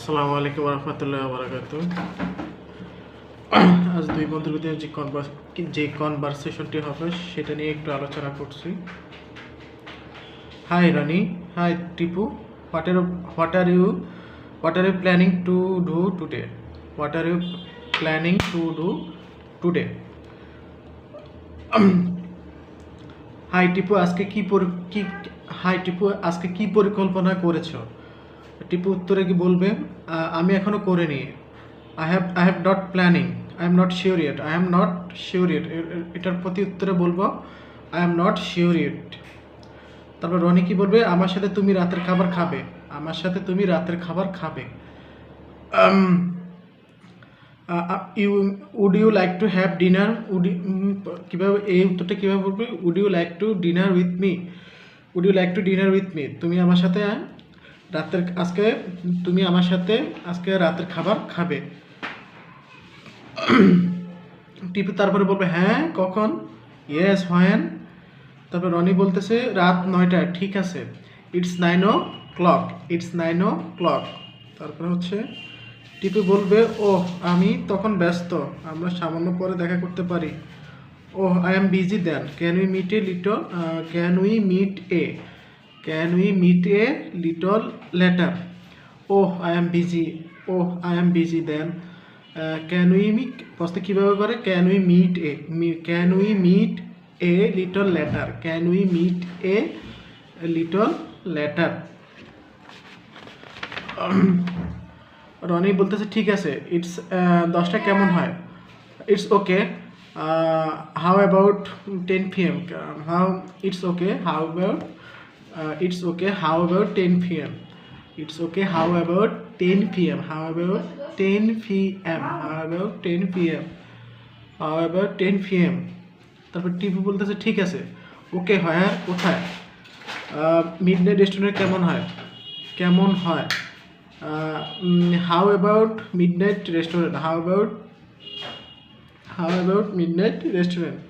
আসসালামু আলাইকুম রহমতুল্লাহ বারাকাতু। আজ দুই বন্ধুর ভিতরে যে কনভারসেশনটি হবে সেটা নিয়ে একটু আলোচনা করছি। Hi Rani, hi Tipu, what are you planning to do today? What are you planning to do today? Hi Tipu, hi Tipu, আজকে কি পরিকল্পনা করেছো? টিপু উত্তরে কি বলবে, আমি এখনো করিনি। I have not planning, I am not sure yet, I am not sure yet. এটার প্রতি উত্তরে বলবো I am not sure yet. তারপর রনি কি বলবে, আমার সাথে তুমি রাতের খাবার খাবে, আমার সাথে তুমি রাতের খাবার খাবে। Would you like to have dinner? কীভাবে এই উত্তরটা কীভাবে বলবে? Would you like to dinner with me? Would you like to dinner with me? তুমি আমার সাথে তুমি আমার সাথে আজকে রাতের খাবার খাবে। টিপু তারপরে বলবে হ্যাঁ, কখন? Yes, when? তারপরে রনি বলতেছে রাত 9টায়, ঠিক আছে। It's 9 o'clock, it's 9 o'clock। তারপরে হচ্ছে টিপু বলবে ওহ, আমি তখন ব্যস্ত, আমরা সামান্য পরে দেখা করতে পারি। Oh, I am busy then, can we meet a little later? Oh, I am busy, oh, I am busy then, can we meet? প্রশ্ন কীভাবে করে? Can we meet a little later? Can we meet a little later? Roni বলতেছে ঠিক আছে, it's 10টা কেমন হয়? It's okay, how about 10 PM? It's okay, how about 10 PM? It's okay, how about 10 PM? How about 10 PM? How about 10 PM? How about 10 PM? তারপর টিপু বলতেছে ঠিক আছে, ওকে হয় আর কোথায়? মিডনাইট রেস্টুরেন্ট কেমন হয়? How about midnight restaurant? How about midnight restaurant?